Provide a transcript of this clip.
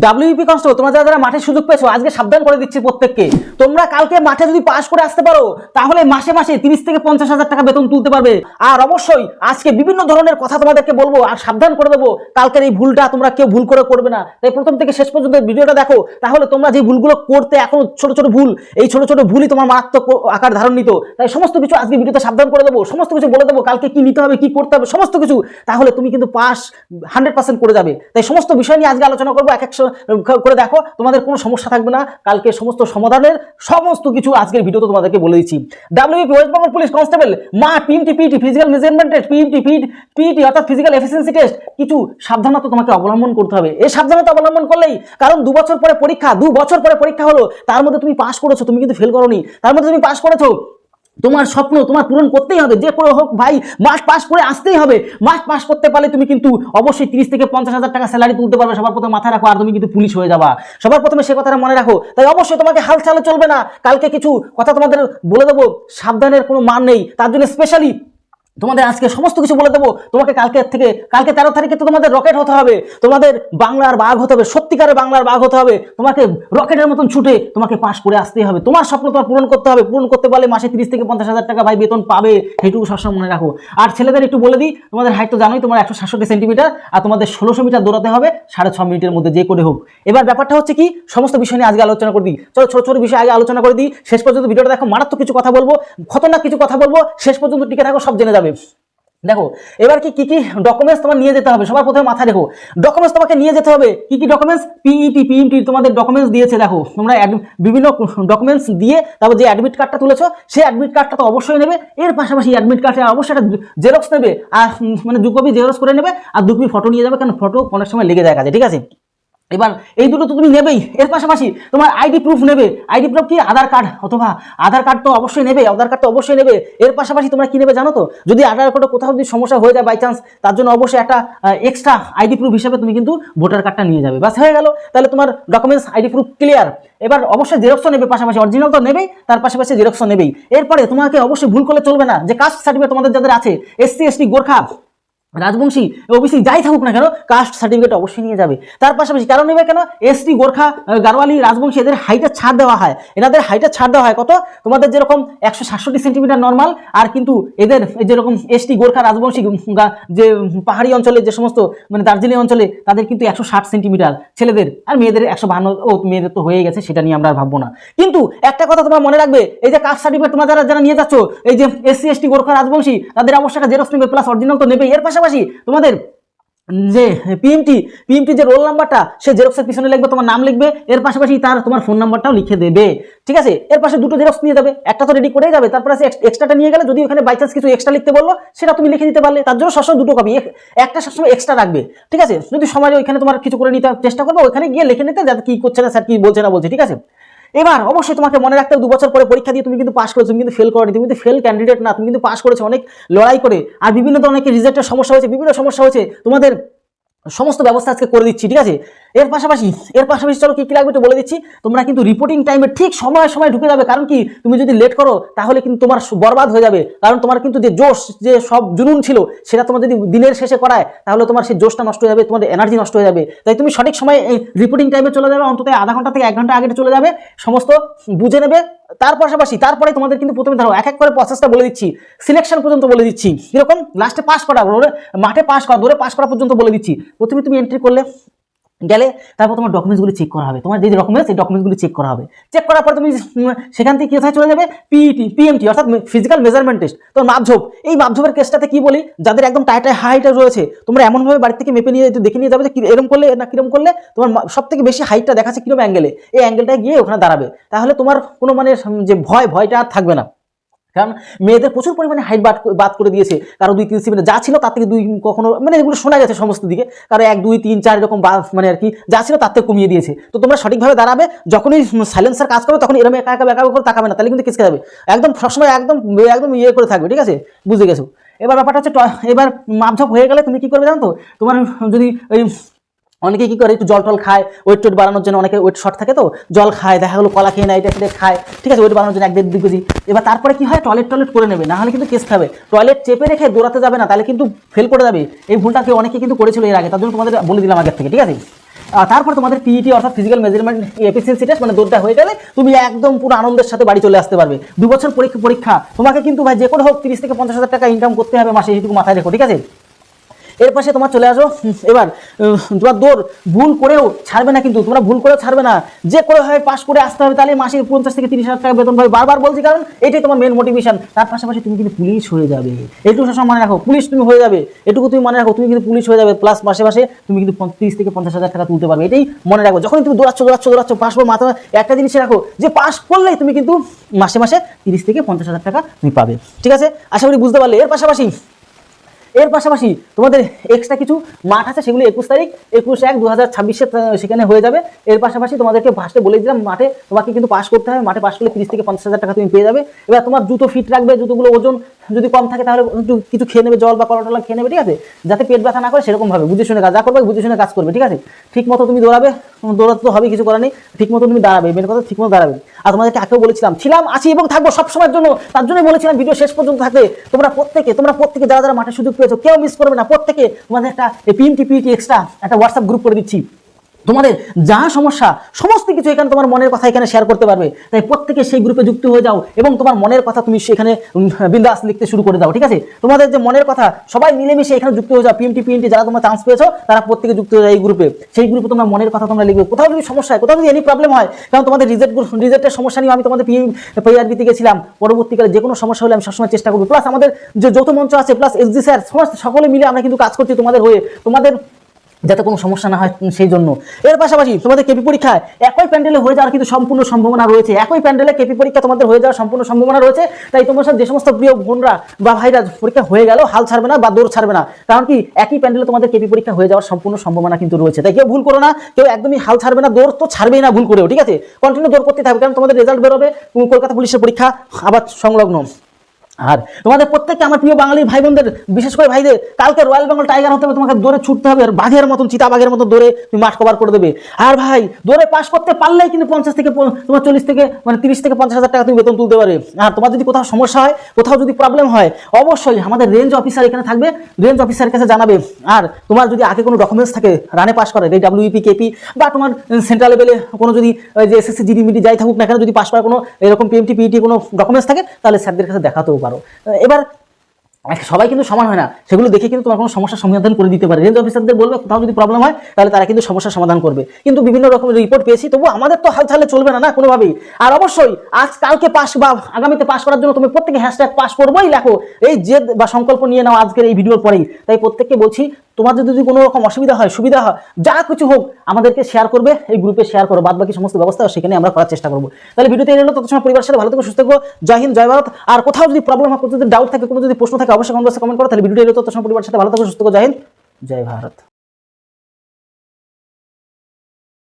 WP constable তোমরা যারা যারা মাঠে সুযোগ পেয়েছো আজকে সাবধান করে দিচ্ছি প্রত্যেককে, তোমরা কালকে মাঠে যদি পাস করে আসতে পারো তাহলে মাসে মাসে 30 থেকে 50,000 টাকা বেতন তুলতে পারবে। আর অবশ্যই আজকে বিভিন্ন ধরনের কথা তোমাদেরকে বলবো আর সাবধান করে দেবো, কালকের এই ভুলটা তোমরা কেউ ভুল করে করবে না। তাই প্রথম থেকে শেষ পর্যন্ত ভিডিওটা দেখো, তাহলে তোমরা যে ভুলগুলো করতে এখন ছোট ছোট ভুল, এই ছোট ছোট ভুলই তোমার মারাত্মক আকার ধারণ নিত। তাই সমস্ত কিছু আজকে ভিডিওতে সাবধান করে দেবো, সমস্ত কিছু বলে দেবো কালকে কি নিতে হবে কি করতে হবে সমস্ত কিছু, তাহলে তুমি কিন্তু পাস 100% করে যাবে। তাই সমস্ত বিষয় নিয়ে আজকে আলোচনা করবো, এক এক করে দেখো তোমাদের কোনো সমস্যা থাকবে না, কালকে সমস্ত সমাধানের সমস্ত কিছু আজকের ভিডিওতে তোমাদেরকে বলে দিচ্ছি। WP West Bengal police constable মাঠ PMT PT physical measurement test PT অর্থাৎ ফিজিক্যাল এফিসিয়েন্সি টেস্ট, কিছু সাবধানতা তোমাকে অবলম্বন করতে হবে। এই সাবধানতা অবলম্বন করলেই, কারণ 2 বছর পরে পরীক্ষা, 2 বছর পরে পরীক্ষা হলো, তার মধ্যে তুমি পাস করেছো, তুমি কিন্তু ফেল করোনি, তার মধ্যে তুমি পাস করেছো। তোমার স্বপ্ন তোমার পূরণ করতেই হবে, যে করে হোক ভাই মাস পাস করে আসতেই হবে। মাস পাস করতে পারলে তুমি কিন্তু অবশ্যই 30 থেকে 50,000 টাকা স্যালারি তুলতে পারবে। সবার প্রথমে মাথায় রাখো, আর তুমি কিন্তু পুলিশ হয়ে যাবা, সবার প্রথমে সে কথাটা মনে রাখো। তাই অবশ্যই তোমাকে হাল চালে চলবে না, কালকে কিছু কথা তোমাদের বলে দেবো, সাবধানের কোনো মান নেই, তার জন্য স্পেশালি তোমাদের আজকে সমস্ত কিছু বলে দেবো। তোমাকে কালকে 13 তারিখে তো তোমাদের রকেট হতে হবে, তোমাদের বাংলার বাঘ হতে হবে, সত্যিকারের বাংলার বাঘ হতে হবে। তোমাকে রকেটের মতন ছুটে তোমাকে পাস করে আসতেই হবে, তোমার স্বপ্ন তোমার পূরণ করতে হবে। পূরণ করতে পারলে মাসে 30 থেকে 50,000 টাকা ভাই বেতন পাবে, সেইটুকু সবসময় মনে রাখো। আর ছেলেদের একটু বলে দিই, তোমাদের হাইট তো জানোই, তোমার 167 সেন্টিমিটার, আর তোমাদের 1600 মিটার দৌড়াতে হবে 6.5 মিনিটের মধ্যে, যে করে হোক। এবার ব্যাপারটা হচ্ছে কি, সমস্ত বিষয় নিয়ে আজকে আলোচনা করে দিই। চলো ছোট ছোট বিষয় আগে আলোচনা করে দিই, শেষ পর্যন্ত ভিডিওটা দেখো, মারাত্মক কিছু কথা বলবো, খতরনাক কিছু কথা বলবো, শেষ পর্যন্ত টিকে থাকো, সব জেনে যাবে। দেখো এবার কি কি ডকুমেন্টস তোমার নিয়ে যেতে হবে, সবার প্রথমে মাথায় রেখো ডকুমেন্টস তোমাকে নিয়ে যেতে হবে। কি কি ডকুমেন্টস? পিএমটি তোমাদের ডকুমেন্টস দিয়েছে, দেখো তোমরা বিভিন্ন ডকুমেন্টস দিয়ে তারপর যে অ্যাডমিট কার্ডটা তুলেছো সেই অ্যাডমিট কার্ডটা তো অবশ্যই নেবে। এর পাশাপাশি অ্যাডমিট কার্ডে অবশ্যই একটা জেরক্স নেবে, আর মানে 2 কপি জেরক্স করে নেবে, আর 2 কপি ফটো নিয়ে যাবে, কারণ ফটো অনেক সময় লেগে যায় কাজে, ঠিক আছে? এবার এই দুটো তো তুমি নেবেই, এর পাশাপাশি তোমার আইডি প্রুফ নেবে। আইডি প্রুফ কি? আধার কার্ড, অথবা আধার কার্ড তো অবশ্যই নেবে, আধার কার্ড তো অবশ্যই নেবে। এর পাশাপাশি তোমরা কি নেবে জানো তো? যদি আধার কার্ডে কোথাও যদি সমস্যা হয়ে যায় বাই চান্স, তার জন্য অবশ্যই একটা এক্সট্রা আইডি প্রুফ হিসেবে তুমি কিন্তু ভোটার কার্ডটা নিয়ে যাবে, বাস হয়ে গেল। তাহলে তোমার ডকুমেন্টস আইডি প্রুফ ক্লিয়ার। এবার অবশ্যই জেরক্সও নেবে, পাশাপাশি অরিজিনাল তো নেবেই, তার পাশাপাশি জেরক্সও নেবেই। এরপরে তোমাকে অবশ্যই ভুল করলে চলবে না, যে কাস্ট সার্টিফিকেট তোমাদের যাদের আছে, SC ST Gorkha Rajbanshi OBC যাই থাকুক না কেন, কাস্ট সার্টিফিকেট অবশ্যই নিয়ে যাবে। তার পাশাপাশি কারণ নেবে কেন? এসটি গোর্খা গারোয়ালি রাজবংশী এদের হাইটের ছাড় দেওয়া হয়, এনাদের হাইটের ছাড় দেওয়া হয় কত? তোমাদের যেরকম 167 সেন্টিমিটার নর্মাল, আর কিন্তু এদের যেরকম এসটি গোর্খা রাজবংশী যে পাহাড়ি অঞ্চলে যে সমস্ত মানে দার্জিলিং অঞ্চলে, তাদের কিন্তু 160 সেন্টিমিটার ছেলেদের, আর মেয়েদের 152। ও মেয়েদের তো হয়ে গেছে, সেটা নিয়ে আমরা আর ভাববো না। কিন্তু একটা কথা তোমরা মনে রাখবে, এই যে কাস্ট সার্টিফিকেট তোমরা যারা নিয়ে যাচ্ছ, এই যে এসসি এসটি গোর্খা রাজবংশী, তাদের অবশ্যই একটা জেরক্স নেবে, প্লাস অরিজিনাল তো নেবে। এর পাশাপাশি তোমাদের যে পিএমটি যে রোল নাম্বারটা, সে জেরক্সের পিছনে লিখবে, তোমার নাম লিখবে, এর পাশাপাশি তার তোমার ফোন নাম্বারটাও লিখে দেবে, ঠিক আছে? এর পাশে 2টো জেরক্স নিয়ে যাবে, একটা তো রেডি করেই যাবে, তারপরে এক্সট্রাটা নিয়ে গেলে যদি ওখানে বাই চান্স কিছু এক্সট্রা লিখতে বললো, সেটা তুমি লিখে দিতে পারলে। তার জন্য সবসময় 2টো কপি, একটা সবসময় এক্সট্রা রাখবে, ঠিক আছে? যদি সময় ওইখানে তোমার কিছু করে নিতে চেষ্টা করবে, ওইখানে গিয়ে লিখে নিতে, যাতে কি করছে না স্যার, কি বলছে না বলছে, ঠিক আছে? এবার অবশ্যই তোমাকে মনে রাখতে হবে, 2 বছর পরে পরীক্ষা দিয়ে তুমি কিন্তু পাস করেছো, তুমি কিন্তু ফেল করোনি, তুমি কিন্তু ফেল ক্যান্ডিডেট না, তুমি কিন্তু পাস করেছো অনেক লড়াই করে। আর বিভিন্ন ধরনের রিজেক্টের সমস্যা হয়েছে, বিভিন্ন সমস্যা হয়েছে, তোমাদের সমস্ত ব্যবস্থা আজকে করে দিচ্ছি, ঠিক আছে? এর পাশাপাশি চলো কি কি লাগবে একটু বলে দিচ্ছি। তোমরা কিন্তু রিপোর্টিং টাইমে ঠিক সময় ঢুকে যাবে, কারণ কি তুমি যদি লেট করো তাহলে কিন্তু তোমার বরবাদ হয়ে যাবে। কারণ তোমার কিন্তু যে জোশ, যে সব জুনুন ছিল, সেটা তোমার যদি দিনের শেষে করায়, তাহলে তোমার সেই জোশটা নষ্ট হয়ে যাবে, তোমাদের এনার্জি নষ্ট হয়ে যাবে। তাই তুমি সঠিক সময় এই রিপোর্টিং টাইমে চলে যাবে, অন্তত আধা ঘন্টা থেকে 1 ঘন্টা আগে চলে যাবে, সমস্ত বুঝে নেবে। তার পাশাপাশি তারপরে তোমাদের কিন্তু প্রথমে ধরো এক এক করে প্রসেসটা বলে দিচ্ছি, সিলেকশন পর্যন্ত বলে দিচ্ছি, কিরকম লাস্টে পাস করা, মাঠে পাস করা, দৌড়ে পাস করা পর্যন্ত বলে দিচ্ছি। প্রথমে তুমি এন্ট্রি করলে গেলে, তারপর তোমার ডকুমেন্টসগুলি চেক করা হবে, তোমার যে ডকুমেন্টস এই ডকুমেন্টসগুলি চেক করা হবে। চেক করার পর তুমি সেখান থেকে কোথায় চলে যাবে? পিএমটি অর্থাৎ ফিজিক্যাল মেজারমেন্ট টেস্ট। তো মাপঝোপ, এই মাপঝোপের কেসটাতে কি বলি, যাদের একদম টাইটাই হাইটে রয়েছে, তোমরা এমনভাবে বাড়ি থেকে মেপে নিয়ে দেখে নিয়ে যাবে যে এরকম করলে না কিরম করলে তোমার সব থেকে বেশি হাইটটা দেখাচ্ছে কিরম অ্যাঙ্গেলে, এই অ্যাঙ্গেলটা গিয়ে ওখানে দাঁড়াবে। তাহলে তোমার কোনো মানে যে ভয়টা আর থাকবে না, কারণ মেয়েদের প্রচুর পরিমাণে হাইট বাদ করে দিয়েছে, কারো 2-3 সেন্টিমিটার যা ছিল তার থেকে 2 কখনো, মানে এগুলো শোনা গেছে সমস্ত দিকে, কারো 1, 2, 3, 4 এরকম মানে আর কি যা ছিল তার থেকে কমিয়ে দিয়েছে। তো তোমরা সঠিকভাবে দাঁড়াবে, যখনই সাইলেন্সার কাজ করবে তখন এরকম একা করে তাকাবে না, তাহলে কিন্তু কেসকে যাবে। একদম সবসময় একদম ইয়ে করে থাকবে, ঠিক আছে? বুঝে গেছো? এবার ব্যাপারটা হচ্ছে, এবার মাপঝোপ হয়ে গেলে তুমি কি করবে জানো তো? তোমার যদি ওই অনেকে কি করে, একটু জল টল খায় ওয়েট বাড়ানোর জন্য, অনেকে ওয়েট শর্ট থাকে তো জল খায়, দেখা গেলো কলা খেয়ে নেয়, এটা সেটা খায়, ঠিক আছে? ওয়েট বাড়ানোর জন্য 1-1.5 কেজি। এবার তারপরে কি হয়, টয়লেট করে নেবে, না হলে কিন্তু কেস খাবে। টয়লেট চেপে রেখে দৌড়াতে যাবে না, তাহলে কিন্তু ফেল করে যাবে। এই ভুলটা অনেকে কিন্তু করেছিল এর আগে, তার জন্য তোমাদের বলে দিলাম আগের থেকে, ঠিক আছে? তারপর তোমাদের পিইটি অর্থাৎ ফিজিক্যাল মেজারমেন্ট এফিসিয়েন্সি টেস্ট মানে দৌড়টা হয়ে গেলে তুমি একদম পুরো আনন্দের সাথে বাড়ি চলে আসতে পারবে। 2 বছর পরীক্ষা তোমাকে কিন্তু ভাই যে কোনো হোক 30 থেকে 50,000 টাকা ইনকাম করতে হবে মাসে, এইটুকু মাথায় রেখো, ঠিক আছে। এর পাশে তোমার চলে আসো এবার তোমার দৌড় ভুল করেও ছাড়বে না, কিন্তু তোমরা ভুল করেও ছাড়বে না, যে করে হয় পাস করে আসতে হবে, তাহলে মাসে 50 থেকে 30,000 টাকা বেতন পাবে। বারবার বলছি কারণ এটাই তোমার মেন মোটিভেশন। তার পাশাপাশি তুমি কিন্তু পুলিশ হয়ে যাবে, এটুকু সবসময় মনে রাখো, পুলিশ তুমি হয়ে যাবে, এটুকু তুমি মনে রাখো, তুমি কিন্তু পুলিশ হয়ে যাবে, প্লাস মাসে মাসে তুমি কিন্তু 30 থেকে 50,000 টাকা তুলতে পারবে। এটাই মনে রাখো, যখন তুমি দৌড়াচ্ছ পাস পর মাথা একটা জিনিস রাখো যে পাস করলেই তুমি কিন্তু মাসে মাসে 30 থেকে 50,000 টাকা তুমি পাবে, ঠিক আছে। আশা করি বুঝতে পারলে। এর পাশাপাশি তোমাদের এক্সট্রা কিছু মাঠ আছে, সেগুলি 21 তারিখ 21/1/2026 সেখানে হয়ে যাবে। এর পাশাপাশি তোমাদেরকে ফার্স্টে বলে দিলাম মাঠে তোমাকে কিন্তু পাস করতে হবে, মাঠে পাস করলে 30 থেকে 50,000 টাকা তুমি পেয়ে যাবে। এবার তোমার জুতো ফিট রাখবে, জুতোগুলো ওজন যদি কম থাকে তাহলে একটু কিছু খেয়ে নেবে, জল বা কলা খেয়ে নেবে, ঠিক আছে, যাতে পেট ব্যথা না করে সেরকম ভাবে বুঝে শুনে কাজ যা করবে, বুঝে শুনে কাজ করবে, ঠিক আছে। ঠিক মতো তুমি দৌড়াতে তো হবে, কিছু করার নেই, ঠিক মতো তুমি দাঁড়াবে, মেন কথা ঠিক মতো দাঁড়াবে। আর তোমাদেরকে আগেও বলেছিলাম, ছিলাম আছি এবং থাকবো সবসময়ের জন্য, তার জন্যই বলেছিলাম ভিডিও শেষ পর্যন্ত থাকবে। তোমরা প্রত্যেকে যারা মাঠে সুযোগ পেয়েছো কেউ মিস করবে না, প্রত্যেকে তোমাদের একটা পিইটি এক্সট্রা একটা হোয়াটসঅ্যাপ গ্রুপ করে দিচ্ছি। তোমাদের যা সমস্যা সমস্ত কিছু এখানে তোমার মনের কথা এখানে শেয়ার করতে পারবে, তাই প্রত্যেকে সেই গ্রুপে যুক্ত হয়ে যাও এবং তোমার মনের কথা তুমি সেখানে বিন্দাস লিখতে শুরু করে দাও, ঠিক আছে। তোমাদের যে মনের কথা সবাই মিলেমিশে এখানে যুক্ত হয়ে যাও, পিএনটি যারা তোমরা চান্স পেয়েছো তারা প্রত্যেকে যুক্ত হয়ে যায় এই গ্রুপে। সেই গ্রুপে তোমার মনের কথা তোমরা লিখবে, কোথাও যদি সমস্যা হয়, কোথাও যদি এনি প্রবলেম হয়, কারণ তোমাদের রিজেক্টের সমস্যা নিয়ে আমি তোমাদের পিআরবিতে গেছিলাম, পরবর্তীকালে যে কোনো সমস্যা হলে আমি সবসময় চেষ্টা করবো। প্লাস আমাদের যে যৌথ মঞ্চ আছে, প্লাস এসডি স্যার, সকলে মিলে আমরা কিন্তু কাজ করছি তোমাদের হয়ে, তোমাদের যাতে কোনো সমস্যা না হয় সেই জন্য। এর পাশাপাশি তোমাদের কেপি পরীক্ষায় একই প্যান্ডেলে হয়ে যাওয়ার কিন্তু সম্পূর্ণ সম্ভাবনা রয়েছে, একই প্যান্ডেলে কেপি পরীক্ষা তোমাদের হয়ে যাওয়ার সম্পূর্ণ সম্ভাবনা রয়েছে। তাই তোমার সাথে যে সমস্ত প্রিয় বোনরা বা ভাইরা পরীক্ষা হয়ে গেল হাল ছাড়বে না বা দৌড় ছাড়বে না, কারণ কি একই প্যান্ডেলে তোমাদের কেপি পরীক্ষা হয়ে যাওয়ার সম্পূর্ণ সম্ভাবনা কিন্তু রয়েছে। তাই কেউ ভুল করো না, কেউ একদমই হাল ছাড়বে না, দৌড় তো ছাড়বেই না ভুল করেও, ঠিক আছে। কন্টিনিউ দৌড় করতে থাকবে, কারণ তোমাদের রেজাল্ট বেরোবে কলকাতা পুলিশের পরীক্ষা আবার সংলগ্ন। আর তোমাদের প্রত্যেককে আমার প্রিয় বাঙালি ভাই বোনদের, বিশেষ করে ভাইদের, কালকে রয়্যাল বেঙ্গল টাইগার হতে হবে, তোমাকে দৌড়ে ছুটতে হবে, আর বাঘের মতন চিতাবাঘের মতো দৌড়ে তুমি মাঠ কভার করে দেবে। আর ভাই দৌড়ে পাস করতে পারলেই কিন্তু 50 থেকে তোমার 40 থেকে 30 থেকে 50,000 টাকা তুমি বেতন তুলতে পারবে। আর তোমার যদি কোথাও সমস্যা হয়, কোথাও যদি প্রবলেম হয়, অবশ্যই আমাদের রেঞ্জ অফিসার এখানে থাকবে, রেঞ্জ অফিসারের কাছে জানাবে। আর তোমার যদি আগে কোনো ডকুমেন্টস থাকে রানে পাস করে, ডাব্লিউপি কেপি বা তোমার সেন্ট্রাল লেভেলে কোনো যদি যে এসএসসি জিডি মিডি যাই থাকুক না কেন, যদি পাস করার কোনো এরকম পিএমটি পিইটি কোনো ডকুমেন্টস থাকে, তাহলে স্যারদের কাছে দেখাতেও পারো। এবার সবাই কিন্তু সমান হয় না, সেগুলো দেখে কিন্তু তোমার কোনো সমস্যার সমাধান করে দিতে পারে। রেঞ্জ অফিসারদের বলবে কোথাও যদি প্রবলেম হয় তাহলে তারা কিন্তু সমস্যার সমাধান করবে। কিন্তু বিভিন্ন রকমের রিপোর্ট পেয়েছি, তবু আমাদের তো হাল ছাড়লে চলবে না কোনোভাবেই। আর অবশ্যই কালকে পাস বা আগামীতে পাস করার জন্য তুমি প্রত্যেকে হ্যাশট্যাগ পাস করবোই লেখো, এই জেদ বা সংকল্প নিয়ে নাও আজকের এই ভিডিওর পরেই। তাই প্রত্যেককে বলছি, তোমাদের যদি কোনো রকম অসুবিধা হয়, সুবিধা হয়, যা কিছু হোক আমাদেরকে শেয়ার করবে, এই গ্রুপে শেয়ার করো, বাদ বাকি সমস্ত ব্যবস্থা সেখানে আমরা করার চেষ্টা করবো। তাহলে ভিডিওতে এলো, তত সময় পরিবারের সাথে ভালো থেকো, সুস্থ থেকো, জয় হিন্দ, জয় ভারত। আর কোথাও যদি প্রবলেম হয়, কোনো যদি ডাউট থাকে, কোনো যদি প্রশ্ন থাকে, অবশ্যই কমেন্ট করো। তাহলে ভিডিওটা এলো, তত সময় পরিবারের সাথে ভালো থেকো, সুস্থ থেকো, জয় হিন্দ, জয় ভারত।